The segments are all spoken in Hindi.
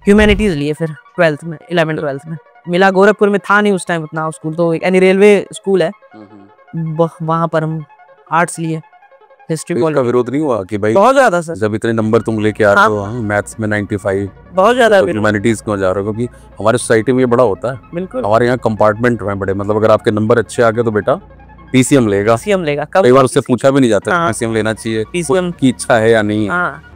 ह्यूमैनिटीज लिए फिर 12th में, 11 12th में मिला। गोरखपुर में था नहीं उस टाइम उतना स्कूल, तो यानी रेलवे स्कूल है, वहाँ पर हम आर्ट्स लिए, हिस्ट्री तो इसका विरोध नहीं हुआ कि भाई बहुत ज्यादा सर, जब इतने नंबर तुम लेके आ रहे हो मैथ्स में 95, बहुत ज्यादा तो ह्यूमैनिटीज क्यों जा रहे हो? क्योंकि हमारे सोसाइटी में ये बड़ा होता है, बिल्कुल हमारे यहाँ कंपार्टमेंट में बड़े, मतलब अगर आपके नंबर अच्छे आ गए तो बेटा पीसीएम लेगा। कई बार उससे पूछा भी नहीं जाता पीसीएम लेना चाहिए, पीसीएम की इच्छा है या नहीं है।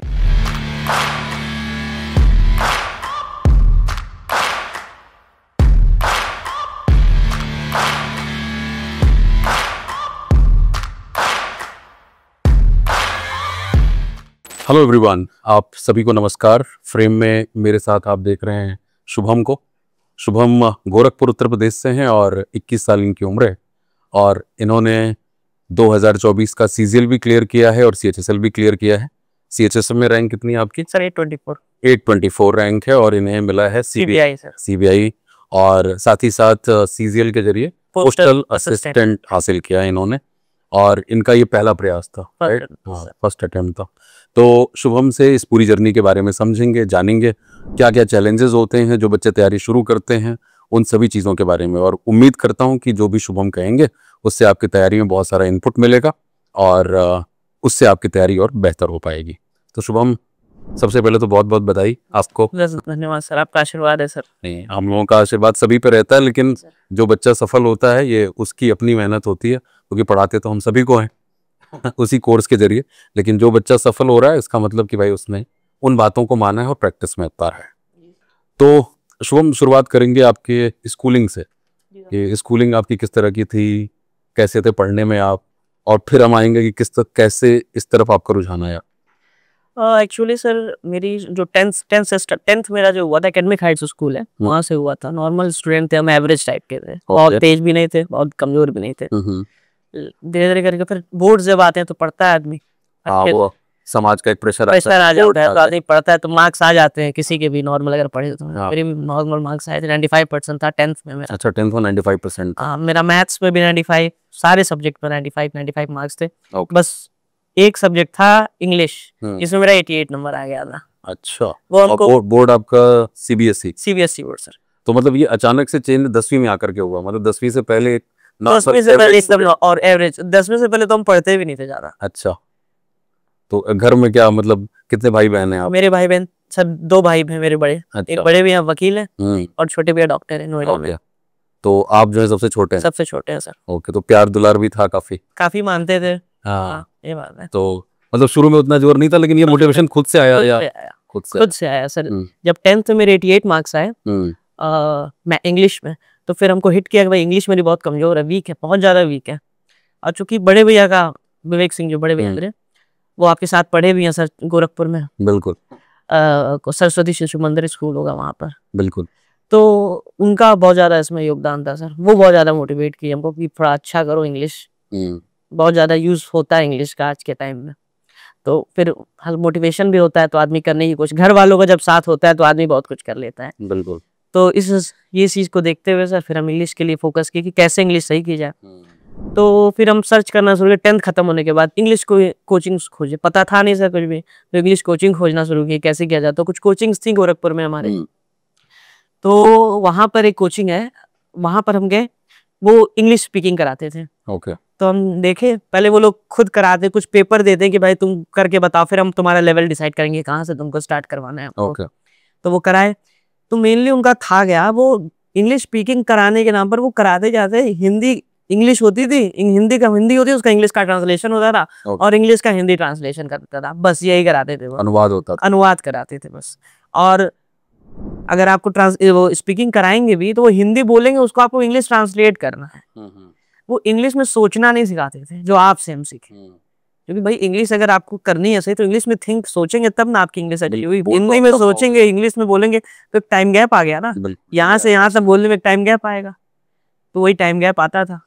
हेलो एवरीवन, आप सभी को नमस्कार। फ्रेम में मेरे साथ आप देख रहे हैं शुभम को। शुभम गोरखपुर उत्तर प्रदेश से हैं और 21 साल इनकी उम्र है और इन्होंने 2024 का सीजीएल भी क्लियर किया है और सीएचएसएल भी क्लियर किया है। सीएचएसएल में रैंक कितनी है आपकी? सर 824। 824 रैंक है और इन्हें मिला है सीबीआई और साथ ही साथ सीजीएल के जरिए पोस्टल असिस्टेंट हासिल किया है इन्होंने और इनका ये पहला प्रयास था, फर्स्ट अटेम्प्ट था। तो शुभम से इस पूरी जर्नी के बारे में समझेंगे, जानेंगे क्या क्या चैलेंजेस होते हैं जो बच्चे तैयारी शुरू करते हैं, उन सभी चीज़ों के बारे में। और उम्मीद करता हूं कि जो भी शुभम कहेंगे उससे आपकी तैयारी में बहुत सारा इनपुट मिलेगा और उससे आपकी तैयारी और बेहतर हो पाएगी। तो शुभम, सबसे पहले तो बहुत बहुत बधाई आपको। धन्यवाद सर, आपका आशीर्वाद है सर। नहीं, हम लोगों का आशीर्वाद सभी पे रहता है, लेकिन जो बच्चा सफल होता है ये उसकी अपनी मेहनत होती है, क्योंकि पढ़ाते तो हम सभी को हैं उसी कोर्स के जरिए। लेकिन जो बच्चा सफल हो रहा है इसका मतलब कि भाई उसने उन बातों को माना है और प्रैक्टिस में उतारा है। तो शुभम, शुरुआत करेंगे आपके स्कूलिंग से कि स्कूलिंग आपकी किस तरह की थी, कैसे थे पढ़ने में आप, और फिर हम आएंगे कि कैसे इस तरफ आपका रुझान आया। एक्चुअली सर मेरी जो टेंथ मेरा जो हुआ था एकेडमिक हाइट्स स्कूल है, वहाँ से हुआ था। नॉर्मल स्टूडेंट थे हम, एवरेज टाइप के थे, बहुत तेज भी नहीं थे, बहुत कमजोर भी नहीं थे। धीरे धीरे करके फिर बोर्ड जब आते हैं तो पढ़ता है आदमी, वो समाज का एक प्रेशर आ जाता है, तो आदमी पढ़ता है तो मार्क्स आ जाते हैं किसी के भी, नॉर्मल अगर पढ़े तो। मेरे नॉर्मल मार्क्स आए थे, 95% था 10th में मेरा। अच्छा, 10th में 95%? मेरा मैथ्स में भी 95, सारे सब्जेक्ट में 95 मार्क्स थे। बस एक सब्जेक्ट था इंग्लिश, जिसमें मेरा 88 नंबर आ गया था। अच्छा, वो हमको बोर्ड आपका सीबीएसई बोर्ड सर। तो मतलब ये अचानक से चेंज 10वीं में आकर के हुआ? मतलब 10वीं से पहले और एवरेज 10वीं से पहले तो हम पढ़ते भी नहीं थे ज्यादा। अच्छा, तो घर में क्या, मतलब कितने भाई बहन हैं आप? मेरे भाई बहन सब 2 भाई हैं मेरे बड़े। अच्छा। एक बड़े भैया वकील हैं और छोटे भैया डॉक्टर हैं नोएडा में। तो आप जो है सबसे छोटे हैं? सबसे छोटे हैं सर। ओके, तो प्यार दुलार भी था काफी मानते थे। हाँ, ये बात है। तो मतलब शुरू में उतना जोर नहीं था, लेकिन ये मोटिवेशन खुद से आया या? खुद से आया सर। जब 10th में मेरे 88 मार्क्स आए मैं इंग्लिश में, तो फिर हमको हिट किया कि भाई इंग्लिश मेरी बहुत कमजोर है, वीक है, बहुत ज्यादा वीक है। और चूंकि बड़े भैया का, विवेक सिंह जो बड़े भैया मेरे, वो आपके साथ पढ़े भी हैं सर गोरखपुर में। बिल्कुल। सरस्वती शिशु मंदिर स्कूल होगा वहाँ पर। बिल्कुल। तो उनका बहुत ज्यादा इसमें योगदान था सर। वो बहुत ज्यादा मोटिवेट किया हमको कि थोड़ा अच्छा करो, इंग्लिश बहुत ज्यादा यूज होता है इंग्लिश का आज के टाइम में। तो फिर मोटिवेशन भी होता है तो आदमी करने की कोशिश, घर वालों का जब साथ होता है तो आदमी बहुत कुछ कर लेता है। बिल्कुल। तो ये चीज को देखते हुए सर फिर हम इंग्लिश के लिए फोकस किए कि कैसे इंग्लिश सही की जाए। तो फिर हम सर्च करना शुरू किया। 10th खत्म होने के बाद इंग्लिश को कोचिंग खोजे, पता था नहीं सर कुछ भी, तो इंग्लिश कोचिंग खोजना शुरू की कैसे किया जाता। तो कुछ कोचिंग्स थी गोरखपुर में हमारे, तो वहां पर एक कोचिंग है, वहां पर हम गए, वो इंग्लिश स्पीकिंग कराते थे। ओके। तो हम देखे, पहले वो लोग खुद कराते, कुछ पेपर देते कि भाई तुम करके बताओ, फिर हम तुम्हारा लेवल डिसाइड करेंगे कहाँ से तुमको स्टार्ट करवाना है। ओके। तो वो कराए, तो मेनली उनका था गया, वो इंग्लिश स्पीकिंग कराने के नाम पर वो कराते जाते हिंदी इंग्लिश होती थी, हिंदी का हिंदी होती, उसका इंग्लिश का ट्रांसलेशन होता था और इंग्लिश का हिंदी ट्रांसलेशन करता था, बस यही कराते थे। वो अनुवाद होता था, अनुवाद कराते थे बस। और अगर आपको वो स्पीकिंग कराएंगे भी तो वो हिंदी बोलेंगे, उसको आपको इंग्लिश ट्रांसलेट करना है। वो इंग्लिश में सोचना नहीं सिखाते थे जो आप से हम सीखे, क्योंकि भाई इंग्लिश अगर आपको करनी है सही तो इंग्लिश में थिंक सोचेंगे तब ना आपकी इंग्लिश अच्छी हुई। हिंदी में सोचेंगे इंग्लिश में बोलेंगे तो एक टाइम गैप आ गया ना, यहाँ से यहाँ तक बोलने में एक टाइम गैप आएगा, तो वही टाइम गैप आता था।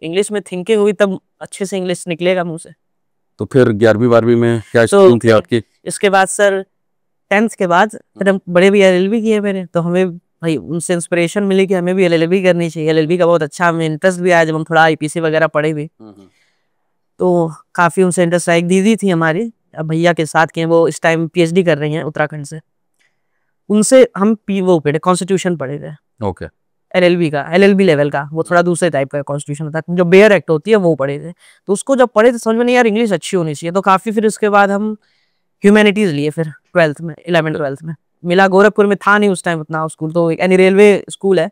इंग्लिश में थिंकिंग हुई तब अच्छे से इंग्लिश निकलेगा मुंह से। तो फिर 11वीं 12वीं में क्या स्ट्रीम थी आपकी? इसके बाद सर 10th के बाद फिर हम बड़े भैया LLB किए मेरे, तो हमें भाई उनसे इंस्पिरेशन मिली कि हमें भी LLB करनी चाहिए। LLB का बहुत अच्छा हमें इंटरेस्ट भी आया जब हम थोड़ा IPC वगैरह पढ़े भी, तो काफी उनसे इंटरेस्ट आया। एक दीदी थी हमारी, अब भैया के साथ किए, वो इस टाइम PhD कर रही हैं उत्तराखंड से। उनसे हम वो पढ़े, कॉन्स्टिट्यूशन पढ़े थे। ओके। एलएलबी लेवल का, वो थोड़ा दूसरे टाइप का कॉन्स्टिट्यूशन होता है। जो बेयर एक्ट होती है वो पढ़े थे। तो उसको जब पढ़े तो समझ में नहीं यार इंग्लिश अच्छी होनी चाहिए, तो काफी फिर उसके बाद हम ह्यूमैनिटीज लिए। फिर 12th में 11th 12th में मिला, गोरखपुर में था नहीं उस टाइम उतना स्कूल, तो यानी रेलवे स्कूल है,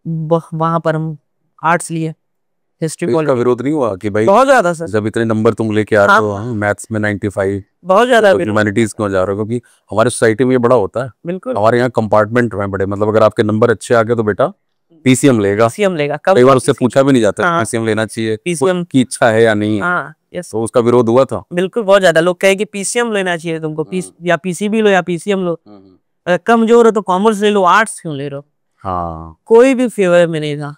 वहां पर हम आर्ट्स लिए। हिस्ट्री का विरोध नहीं हुआ कि भाई बहुत ज्यादा सर, जब इतने नंबर तुम लेके आ रहे हो, मैथ्स में 95, बहुत ज्यादा ह्यूमैनिटीज क्यों जा रहे हो? क्योंकि हमारे सोसाइटी में ये बड़ा होता है। बिल्कुल, हमारे यहाँ कंपार्टमेंट में बड़े, मतलब अगर आपके नंबर अच्छे आ गए तो बेटा पीसीएम लेगा। कई बार उससे पूछा भी नहीं जाता पीसीएम लेना चाहिए, पीसीएम की इच्छा है या नहीं है। तो उसका विरोध हुआ था बिल्कुल, बहुत ज्यादा लोग कहे कि पीसीएम लेना चाहिए तुमको, या पीसीबी लो या पीसीएम लो, कमजोर हो तो कॉमर्स ले लो, आर्ट्स क्यों ले रहे हो? हाँ, कोई भी फेवर में नहीं था,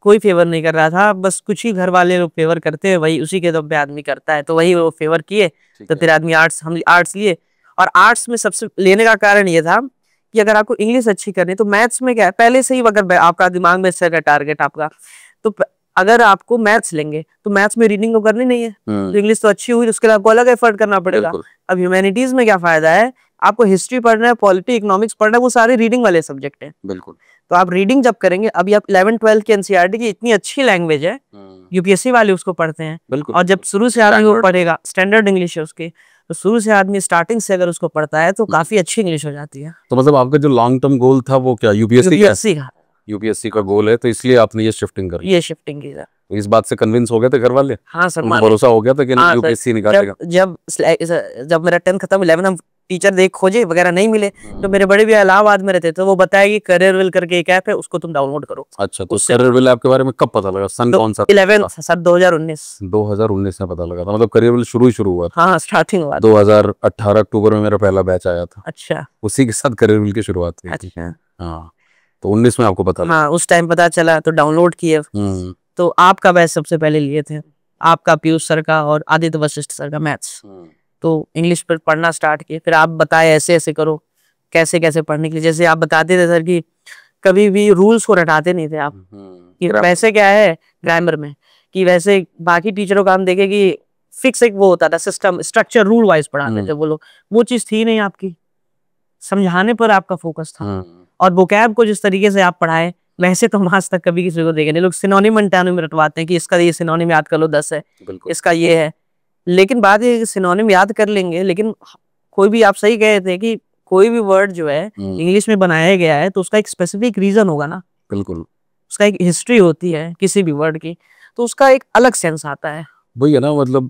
कोई फेवर नहीं कर रहा था, बस कुछ ही घर वाले लोग फेवर करते हैं, वही उसी के दम पे आदमी करता है, तो वही वो फेवर किए, तो फिर आदमी आर्ट्स, हम आर्ट्स लिए। और आर्ट्स में सबसे लेने का कारण ये था कि अगर आपको इंग्लिश अच्छी करनी तो मैथ्स में क्या है, पहले से ही अगर आपका दिमाग में सेट है टारगेट आपका, तो अगर आपको मैथ्स लेंगे तो मैथ्स में रीडिंग तो करनी नहीं है, तो इंग्लिश तो अच्छी हुई, उसके लिए आपको अलग एफर्ट करना पड़ेगा। अब ह्यूमैनिटीज में क्या फायदा है, आपको हिस्ट्री पढ़ना है, पॉलिटी, इकोनॉमिक्स पढ़ना है, वो सारे रीडिंग वाले सब्जेक्ट हैं। बिल्कुल। तो आप रीडिंग जब करेंगे, अभी आप 11th 12th की एनसीईआरटी की इतनी अच्छी लैंग्वेज है, यूपीएससी वाले उसको पढ़ते हैं, और जब शुरू से आदमी वो पढ़ेगा, स्टैंडर्ड इंग्लिश है उसकी, तो शुरू से आदमी स्टार्टिंग से अगर उसको पढ़ता है तो काफी अच्छी इंग्लिश हो जाती है। तो मतलब आपका जो लॉन्ग टर्म गोल था वो क्या यूपीएससी का गोल है, तो इसलिए आपने ये शिफ्टिंग करी? ये शिफ्टिंग की। तो इस बात से कन्विंस हो गए थे घर वाले? हाँ सर, भरोसा हो गया था कि यूपीएससी निकालेगा? जब मेरा 10th खत्म, 11 हम टीचर देख खोजे वगैरह नहीं मिले, तो मेरे बड़े भैया इलाहाबाद में रहते, तो वो बताया कि करियरविल करके एक ऐप है, उसको तुम डाउनलोड करो। अच्छा, तो करियरविल ऐप के बारे में कब पता लगा? सन कौन सा? 11th सर, 2019 में पता लगा था। मतलब करियरविल शुरू हुआ था? हाँ, स्टार्टिंग हुआ 2018 अक्टूबर में मेरा पहला बैच आया था। अच्छा, उसी के साथ करियरविल की शुरुआत हुई। अच्छा, हाँ, तो 19 में आपको पता लगा? हाँ, उस टाइम पता चला तो डाउनलोड किए। तो आपका बैच सबसे पहले लिए थे, आपका पीयूष सर का और आदित्य वशिष्ठ सर का मैथ्स। तो इंग्लिश पर पढ़ना स्टार्ट किए, फिर आप बताए ऐसे ऐसे करो, कैसे कैसे पढ़ने के लिए। जैसे आप बताते थे सर कि कभी भी रूल्स को रटाते नहीं थे आप, कि वैसे क्या है ग्रामर में, कि वैसे बाकी टीचरों का हम देखे कि फिक्स एक वो होता था सिस्टम, स्ट्रक्चर, रूल वाइज पढ़ाते थे वो लोग, वो चीज थी नहीं आपकी, समझाने पर आपका फोकस था। और वोकैब को जिस तरीके से आप पढ़ाए, वैसे तो हम आज तक कभी किसी को देखे नहीं। लोग सिनोनिम एंटोनिम रटवाते हैं कि इसका ये सिनोनिम याद कर लो 10 है, इसका ये है, लेकिन बात ये सिनोनिम याद कर लेंगे, लेकिन कोई भी, आप सही कहे थे कि कोई भी वर्ड जो है इंग्लिश में बनाया गया है तो उसका एक स्पेसिफिक रीजन होगा ना। बिल्कुल, उसका एक हिस्ट्री होती है किसी भी वर्ड की, तो उसका एक अलग सेंस आता है। वही है ना, मतलब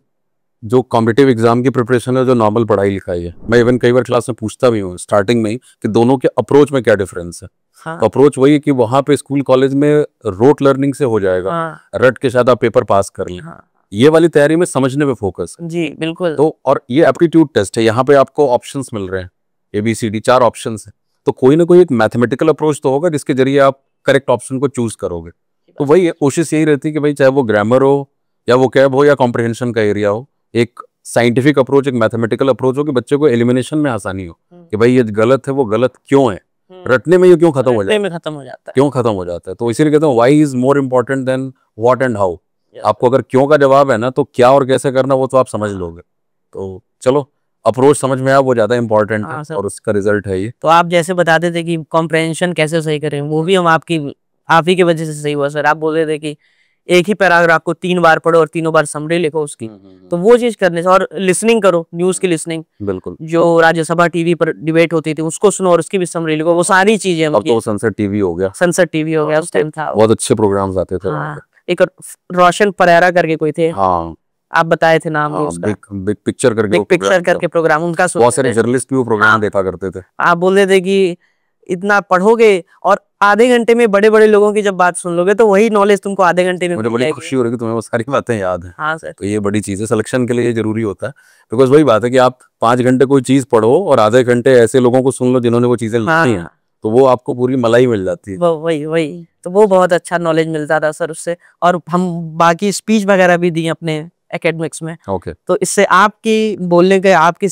जो कॉम्पिटिटिव एग्जाम की प्रिपरेशन है, जो नॉर्मल पढ़ाई लिखाई है, मैं इवन कई बार क्लास में पूछता भी हूँ स्टार्टिंग में ही कि दोनों के अप्रोच में क्या डिफरेंस है। हाँ। तो अप्रोच वही है कि वहां पे स्कूल कॉलेज में रोट लर्निंग से हो जाएगा। हाँ। रट के शायद आप पेपर पास कर लें। हाँ। ये वाली तैयारी में समझने पे फोकस। जी बिल्कुल। तो और ये एप्टीट्यूड टेस्ट है, यहाँ पे आपको ऑप्शंस मिल रहे हैं, ABCD 4 ऑप्शंस है, तो कोई ना कोई एक मैथमेटिकल अप्रोच तो होगा जिसके जरिए आप करेक्ट ऑप्शन को चूज करोगे। तो वही है, कोशिश यही रहती है कि भाई चाहे वो ग्रामर हो या वो कैब हो या कॉम्प्रिहेंशन का एरिया हो, एक साइंटिफिक अप्रोच, एक मैथमेटिकल अप्रोच हो कि बच्चे को एलिमिनेशन में आसानी हो कि भाई ये गलत है, वो गलत क्यों है, रटने में ये क्यों खत्म हो जाता है, क्यों खत्म हो जाता है। तो इसीलिए कहता हूँ why is more important then what and how. आपको अगर क्यों का जवाब है ना, तो क्या और कैसे करना वो तो आप समझ लोगे। तो चलो, अप्रोच समझ में आया, वो ज्यादा इंपॉर्टेंट है और उसका रिजल्ट है ये। तो आप जैसे बताते थे कि कॉम्प्रहेंशन कैसे सही करें, वो भी हम आप ही की वजह से सही हुआ सर। आप बोल रहे थे कि एक ही पैराग्राफ को 3 बार पढ़ो और तीनों बार समरी लिखो उसकी, तो वो चीज करने से, और लिसनिंग करो, न्यूज की लिसनिंग, बिल्कुल, जो राज्यसभा टीवी पर डिबेट होती थी उसको सुनो और उसकी भी समरी लिखो, वो सारी चीजें। अब तो सनसेट टीवी हो गया, सनसेट टीवी हो गया, उस टाइम था बहुत अच्छे प्रोग्राम्स आते थे। एक रोशन परेरा करके कोई थे, हाँ, आप बताए थे नाम उसका, बिग पिक्चर करके प्रोग्राम उनका, बहुत सारे जर्नलिस्ट भी वो प्रोग्राम देखा करते थे। आप बोल रहे थे कि इतना पढ़ोगे और आधे घंटे में बड़े बड़े लोगों की जब बात सुन लोगे तो वही नॉलेज तुमको आधे घंटे में। मुझे बड़ी खुशी हो रही है तुम्हें वो सारी बातें याद है। हाँ सर, तो ये बड़ी चीज है, सिलेक्शन के लिए ये जरूरी होता है। बिकॉज वही बात है कि आप 5 घंटे कोई चीज पढ़ो और आधे घंटे ऐसे लोगों को सुन लो जिन्होंने वो चीजें लिखी हैं, तो वो आपको पूरी मलाई मिल जाती है। वही तो वो बहुत अच्छा नॉलेज मिलता था सर उससे। और हम बाकी स्पीच वगैरह भी दी अपने एकेडमिक्स में। तो इससे आपकी बोलने के, आपकी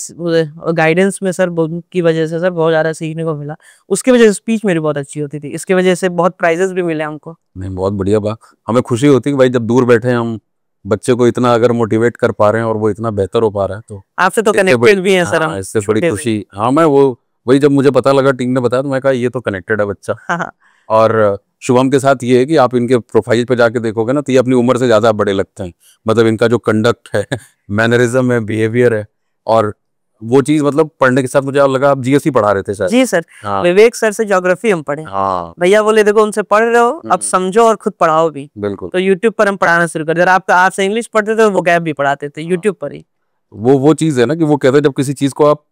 गाइडेंस में सर की वजह से सर बहुत ज्यादा सीखने को मिला। उसकी वजह से स्पीच मेरी बहुत अच्छी होती थी, इसकी वजह से बहुत प्राइजेस भी मिले हमको। नहीं, बहुत बढ़िया बात, हमें खुशी होती है कि भाई जब दूर बैठे हम बच्चे को इतना अगर मोटिवेट कर पा रहे हैं और वो इतना बेहतर हो पा रहा है, तो आपसे तो कनेक्टेड भी हैं सर हम, इससे बड़ी खुशी। हाँ, मैं वो वही जब मुझे पता लगा, टीम ने बताया, तो मैं कहा ये तो कनेक्टेड है बच्चा। और शुभम के साथ ये है कि आप इनके प्रोफाइल पे जाके देखोगे ना, तो ये अपनी उम्र से ज्यादा बड़े लगते हैं। मतलब इनका जो कंडक्ट है, मैनरिज्म है, बिहेवियर है, और वो चीज मतलब पढ़ने के साथ मुझे लगा आप जीएससी पढ़ा रहे थे शायद। जी सर। हाँ। विवेक सर से ज्योग्राफी हम पढ़े। हाँ। भैया बोले देखो उनसे पढ़ रहे हो, अब समझो और खुद पढ़ाओ भी। बिल्कुल। तो यूट्यूब पर हम पढ़ाना शुरू कर दिया। आपसे इंग्लिश पढ़ते थे, वो गैप भी पढ़ाते थे यूट्यूब पर ही। वो चीज है ना कि वो कहते हैं जब किसी चीज को आप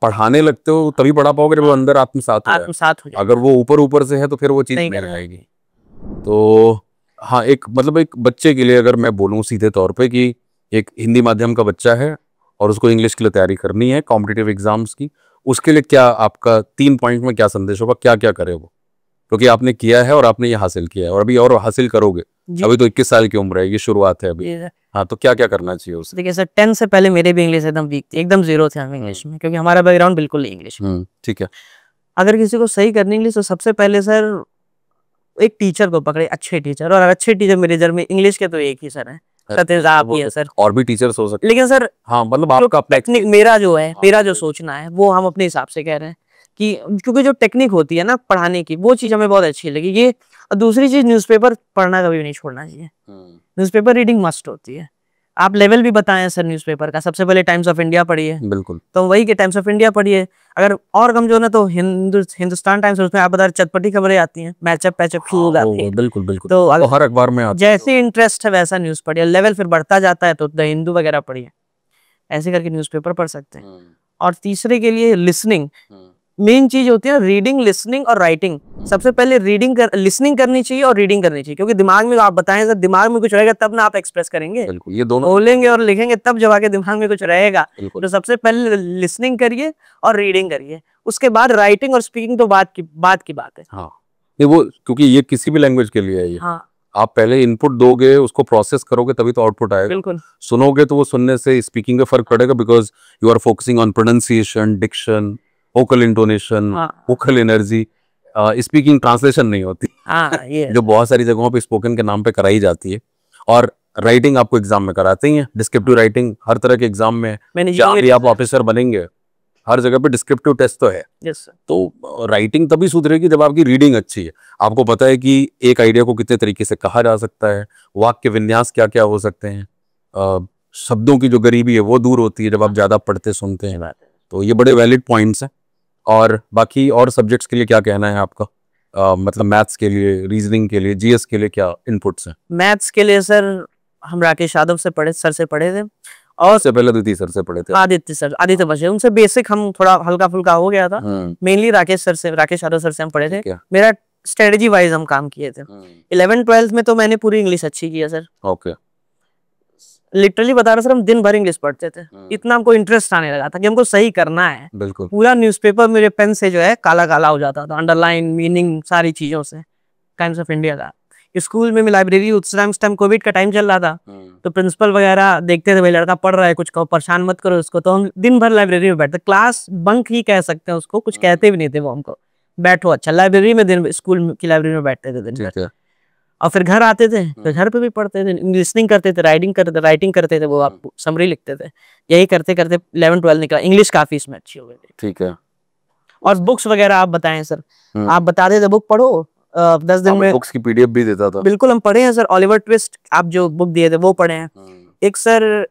पढ़ाने लगते हो तभी पढ़ा पाओगे जब वो अंदर आत्मसात हो जाए। अगर वो ऊपर से है तो फिर वो चीज नहीं आएगी। तो हाँ, एक मतलब एक बच्चे के लिए अगर मैं बोलूँ सीधे तौर पे कि एक हिंदी माध्यम का बच्चा है और उसको इंग्लिश के लिए तैयारी करनी है कॉम्पिटिटिव एग्जाम्स की, उसके लिए क्या आपका 3 पॉइंट में क्या संदेश होगा, क्या क्या करे वो? क्योंकि आपने किया है और आपने ये हासिल किया है और अभी और हासिल करोगे। अभी तो 21 साल की उम्र है, ये शुरुआत है अभी। हाँ, तो क्या क्या करना चाहिए उसे? देखिए सर, 10 से पहले मेरे भी इंग्लिश एकदम वीक थी, एकदम जीरो थे हम इंग्लिश में, क्योंकि हमारा बैकग्राउंड बिल्कुल नहीं इंग्लिश में। ठीक है। अगर किसी को सही करनी इंग्लिश, तो सबसे पहले सर एक टीचर को पकड़े, अच्छे टीचर। और अच्छे टीचर मेरे नजर में इंग्लिश के तो एक ही सर है, सत्येंद्र आप ही है सर। और भी टीचर्स हो सकते, लेकिन सर हाँ मतलब आपका टेक्निक मेरा जो है, मेरा जो सोचना है वो हम अपने हिसाब से कह रहे हैं कि क्योंकि जो टेक्निक होती है ना पढ़ाने की, वो चीज हमें बहुत अच्छी लगी। ये दूसरी चीज, न्यूज़पेपर पढ़ना कभी भी नहीं छोड़ना चाहिए। न्यूज़पेपर रीडिंग मस्ट होती है। आप लेवल भी बताएं सर न्यूज़पेपर का। सबसे पहले टाइम्स ऑफ इंडिया पढ़िए। बिल्कुल। तो वही के टाइम्स ऑफ इंडिया पढ़िए। अगर और कमजोर है तो हिंदुस्तान टाइम्स, उसमें आप बता रहे चटपटी खबरें आती हैं, मैचअप पैचअप शुरू आती है। बिल्कुल बिल्कुल। तो हर अखबार में जैसे इंटरेस्ट है वैसा न्यूज पढ़िए। लेवल फिर बढ़ता जाता है तो द हिंदू वगैरह पढ़िए। ऐसे करके न्यूज़पेपर पढ़ सकते हैं। और तीसरे के लिए लिसनिंग मेन चीज होती है। रीडिंग, लिसनिंग और राइटिंग। सबसे पहले लिसनिंग करनी चाहिए और रीडिंग करनी चाहिए, क्योंकि दिमाग में आप बताएं सर, दिमाग में कुछ रहेगा तब ना आप एक्सप्रेस करेंगे। बिल्कुल, ये दोनों बोलेंगे और लिखेंगे तब जब आगे दिमाग में कुछ रहेगा। तो सबसे पहले लिसनिंग करिए और रीडिंग करिए, उसके बाद राइटिंग और स्पीकिंग तो बात की बात है। हाँ, वो क्योंकि ये किसी भी लैंग्वेज के लिए है ये। हाँ, आप पहले इनपुट दोगे, उसको प्रोसेस करोगे, तभी तो आउटपुट आएगा। बिल्कुल। सुनोगे तो वो सुनने से स्पीकिंग पे फर्क पड़ेगा, because you are focusing on pronunciation, diction, vocal intonation, vocal energy. Speaking translation नहीं होती। ये जो बहुत सारी जगहों पे स्पोकन के नाम पे कराई जाती है। और राइटिंग आपको एग्जाम में कराते ही है, डिस्क्रिप्टिव राइटिंग हर तरह के एग्जाम में। जहाँ भी आप ऑफिसर बनेंगे हर जगह पे डिस्क्रिप्टिव टेस्ट तो है। तो राइटिंग तभी सुधरेगी जब आपकी रीडिंग अच्छी है। आपको पता है कि एक आइडिया को कितने तरीके से कहा जा सकता है, वाक्य विन्यास क्या क्या हो सकते हैं, शब्दों की जो गरीबी है वो दूर होती है जब आप ज्यादा पढ़ते सुनते हैं। तो ये बड़े वैलिड पॉइंट्स हैं। और बाकी और सब्जेक्ट्स के लिए क्या कहना है आपका? मतलब मैथ्स के लिए, रीजनिंग के लिए, जीएस के लिए क्या इनपुट्स हैं? मैथ्स के लिए सर हम राकेश यादव से सर से पढ़े थे, और से पहले आदित्य सर से पढ़े थे। आदित्य बचे, उनसे बेसिक हम थोड़ा हल्का फुल्का हो गया था। मेनली राकेश यादव सर से हम पढ़े थे। मेरा स्ट्रेटेजी वाइज हम काम किए थे। 11th-12th में तो मैंने पूरी इंग्लिश अच्छी की है सर। ओके। लिटरली बता रहा सर, हम दिन भर इंग्लिश पढ़ते थे। इतना हमको इंटरेस्ट आने लगा था कि हमको सही करना है। बिल्कुल। पूरा न्यूज़पेपर मेरे पेन से जो है काला काला हो जाता था, अंडरलाइन, मीनिंग, सारी चीजों से। टाइम्स ऑफ इंडिया का स्कूल में लाइब्रेरी, उस टाइम कोविड का टाइम चल रहा था, तो प्रिंसिपल वगैरह देखते थे भाई लड़का पढ़ रहा है, कुछ कहो, परेशान मत करो उसको। तो हम दिन भर लाइब्रेरी में बैठते, क्लास बंक ही कह सकते हैं उसको, कुछ कहते भी नहीं थे वो हमको। बैठो अच्छा, लाइब्रेरी में दिन, स्कूल की लाइब्रेरी में बैठते थे दिन भर। और फिर घर आते थे तो घर पे भी पढ़ते थे, लिसनिंग करते थे, राइटिंग करते थे, वो आप समरी लिखते थे। यही करते करते 11th-12th निकला। इंग्लिश काफी इसमें अच्छी हो गई। ठीक है। और बुक्स वगैरह आप बताएं सर। आप बता देते बुक पढ़ो 10 दिन में। बुक्स की पीडीएफ भी देता था। बिल्कुल, हम पढ़े हैं सर। ऑलिवर ट्विस्ट आप जो बुक दिए थे वो पढ़े हैं। एक सर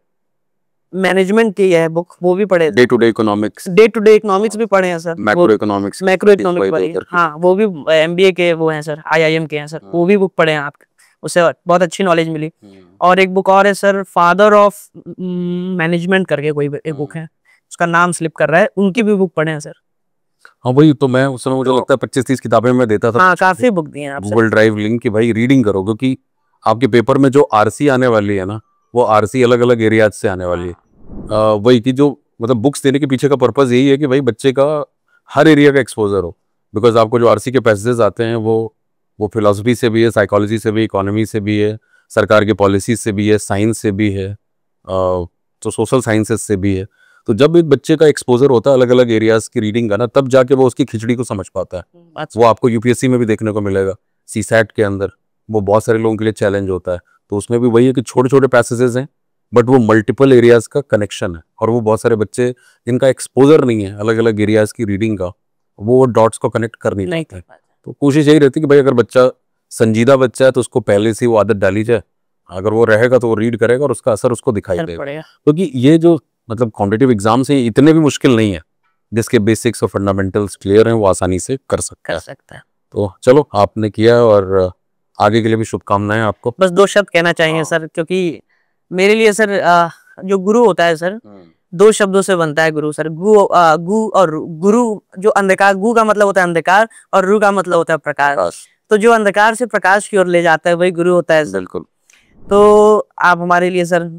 मैनेजमेंट की है बुक, वो भी पढ़े। डे टू डे इकोनॉमिक्स भी पढ़े हैं सर। मैक्रो इकोनॉमिक्स हाँ, वो भी एमबीए के वो हैं सर, आईआईएम के हैं सर। वो भी बुक पढ़े हैं आप, उससे बहुत अच्छी नॉलेज मिली। और एक बुक और है सर, फादर ऑफ मैनेजमेंट करके कोई एक बुक है, उसका नाम स्लिप कर रहा है, उनकी भी बुक पढ़े हैं सर। हाँ वही तो, मैं उस समय मुझे लगता है 25-30 किताबें मैं देता था। हाँ, काफी बुक दी हैं आप। गूगल ड्राइव लिंक की भाई रीडिंग करो, क्योंकि आपके पेपर में जो आरसी आने वाली है ना, वो आरसी अलग अलग एरियाज से आने वाली है। वही की जो मतलब बुक्स देने के पीछे का पर्पज यही है कि भाई बच्चे का हर एरिया का एक्सपोजर हो। बिकॉज आपको जो आरसी के पैसेजेस आते हैं वो फिलोसफी से भी है, साइकोलॉजी से भी, इकोनॉमी से भी है, सरकार की पॉलिसी से भी है, साइंस से भी है, तो सोशल साइंसेस से भी है। तो जब एक बच्चे का एक्सपोजर होता है अलग अलग एरियाज की रीडिंग का ना, तब जाके वो उसकी खिचड़ी को समझ पाता है। वो आपको यूपीएससी में भी देखने को मिलेगा, सीसैट के अंदर वो बहुत सारे लोगों के लिए चैलेंज होता है। तो उसमें भी वही है कि छोटे छोटे पैसेजेस हैं, बट वो मल्टीपल एरियाज का कनेक्शन है। और वो बहुत सारे बच्चे जिनका एक्सपोजर नहीं है अलग अलग एरियाज की रीडिंग का, वो डॉट्स को कनेक्ट कर नहीं कर पाते। तो कोशिश यही रहती है कि भाई अगर बच्चा संजीदा बच्चा है तो उसको पहले से वो आदत डाली जाए, अगर वो रहेगा तो वो रीड करेगा और उसका असर उसको दिखाई देगा। क्योंकि ये जो मतलब कॉम्पिटिटिव एग्जाम्स हैं इतने भी मुश्किल नहीं है, जिसके बेसिक्स और फंडामेंटल्स क्लियर हैं वो आसानी से कर सकता है। तो चलो आपने किया और आगे के लिए भी शुभकामनाएं आपको। बस 2 शब्द कहना चाहेंगे सर, क्योंकि मेरे लिए सर जो गुरु होता है सर 2 शब्दों से बनता है गुरु सर। गु और गुरु, जो अंधकार, गु का मतलब होता है अंधकार और रु का मतलब होता है प्रकाश। तो जो अंधकार से प्रकाश की ओर ले जाता है वही गुरु होता है। बिल्कुल। तो आप हमारे लिए सर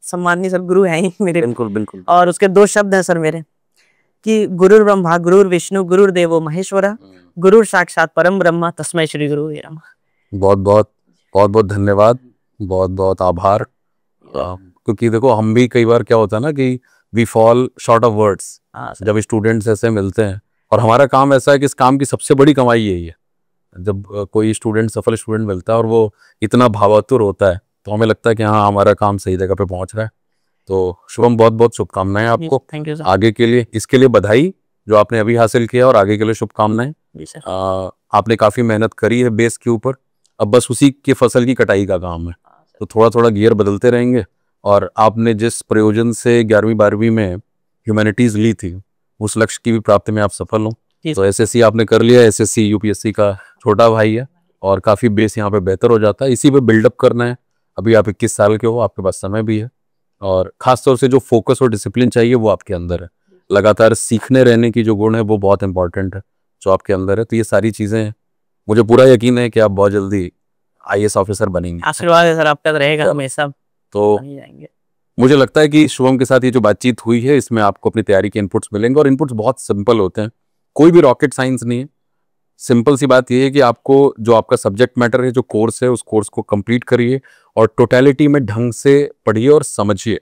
सम्माननीय सर गुरु हैं ही मेरे। बिल्कुल बिल्कुल। और उसके 2 शब्द हैं सर मेरे कि गुरुर् ब्रह्मा गुरुर्विष्णु गुरुर्देवो महेश्वरा गुरुर साक्षात परम ब्रह्म तस्मै श्री गुरु नमः। बहुत बहुत धन्यवाद, बहुत बहुत आभार। क्योंकि देखो हम भी कई बार क्या होता है ना कि we fall short of words जब स्टूडेंट्स ऐसे मिलते हैं, और हमारा काम ऐसा है कि इस काम की सबसे बड़ी कमाई यही है। जब कोई स्टूडेंट, सफल स्टूडेंट मिलता है और वो इतना भावातुर होता है तो हमें लगता है कि हाँ हमारा काम सही जगह पे पहुंच रहा है। तो शुभम बहुत बहुत शुभकामनाएं आपको। Thank you sir. आगे के लिए, इसके लिए बधाई जो आपने अभी हासिल किया, और आगे के लिए शुभकामनाएं। आपने काफी मेहनत करी है बेस के ऊपर, अब बस उसी की फसल की कटाई का काम है। तो थोड़ा थोड़ा गियर बदलते रहेंगे, और आपने जिस प्रयोजन से 11वीं 12वीं में ह्यूमैनिटीज ली थी उस लक्ष्य की भी प्राप्ति में आप सफल हो। तो एसएससी आपने कर लिया, एसएससी यूपीएससी का छोटा भाई है और काफी बेस यहाँ पे बेहतर हो जाता है, इसी पे बिल्डअप करना है। अभी आप 21 साल के हो, आपके पास समय भी है, और खासतौर से जो फोकस और डिसिप्लिन चाहिए वो आपके अंदर है। लगातार सीखने रहने की जो गुण है वो बहुत इंपॉर्टेंट है जो आपके अंदर है। तो ये सारी चीजें मुझे पूरा यकीन है कि आप बहुत जल्दी आईएएस ऑफिसर बनेंगे। आशीर्वाद है सर आपका, रहेगा हमेशा। तो मुझे लगता है कि शुभम के साथ ये जो बातचीत हुई है इसमें आपको अपनी तैयारी के इनपुट्स मिलेंगे, और इनपुट्स बहुत सिंपल होते हैं, कोई भी रॉकेट साइंस नहीं है। सिंपल सी बात ये है कि आपको जो आपका सब्जेक्ट मैटर है, जो कोर्स है, उस कोर्स को कंप्लीट करिए और टोटलिटी में ढंग से पढ़िए और समझिए,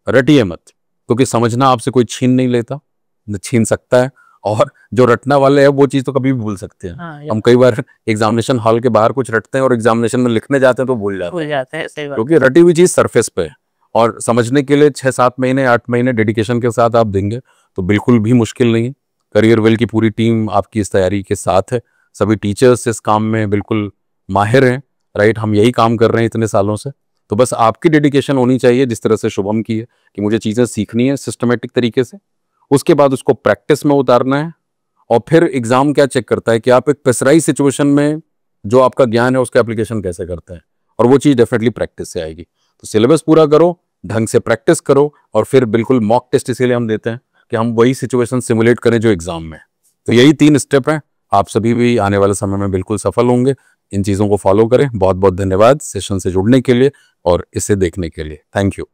रटिए मत, क्योंकि समझना आपसे कोई छीन नहीं लेता, न छीन सकता है, और जो रटना वाले है वो चीज तो कभी भी भूल सकते हैं। हम कई बार एग्जामिनेशन हॉल के बाहर कुछ रटते हैं और एग्जामिनेशन में लिखने जाते हैं तो भूल जाते हैं, क्योंकि रटी हुई चीज सरफेस पे है, और समझने के लिए 6-7 महीने 8 महीने डेडिकेशन के साथ आप देंगे तो बिल्कुल भी मुश्किल नहीं है। करियर वेल की पूरी टीम आपकी इस तैयारी के साथ है, सभी टीचर्स इस काम में बिल्कुल माहिर हैं, राइट। हम यही काम कर रहे हैं इतने सालों से, तो बस आपकी डेडिकेशन होनी चाहिए जिस तरह से शुभम की है कि मुझे चीज़ें सीखनी है सिस्टमेटिक तरीके से, उसके बाद उसको प्रैक्टिस में उतारना है, और फिर एग्जाम क्या चेक करता है कि आप एक प्रेशराइज सिचुएशन में जो आपका ज्ञान है उसका एप्लीकेशन कैसे करते हैं, और वो चीज़ डेफिनेटली प्रैक्टिस से आएगी। तो सिलेबस पूरा करो, ढंग से प्रैक्टिस करो, और फिर बिल्कुल मॉक टेस्ट इसीलिए हम देते हैं कि हम वही सिचुएशन सिमुलेट करें जो एग्जाम में। तो यही 3 स्टेप हैं, आप सभी भी आने वाले समय में बिल्कुल सफल होंगे। इन चीज़ों को फॉलो करें। बहुत बहुत धन्यवाद सेशन से जुड़ने के लिए और इसे देखने के लिए। Thank you.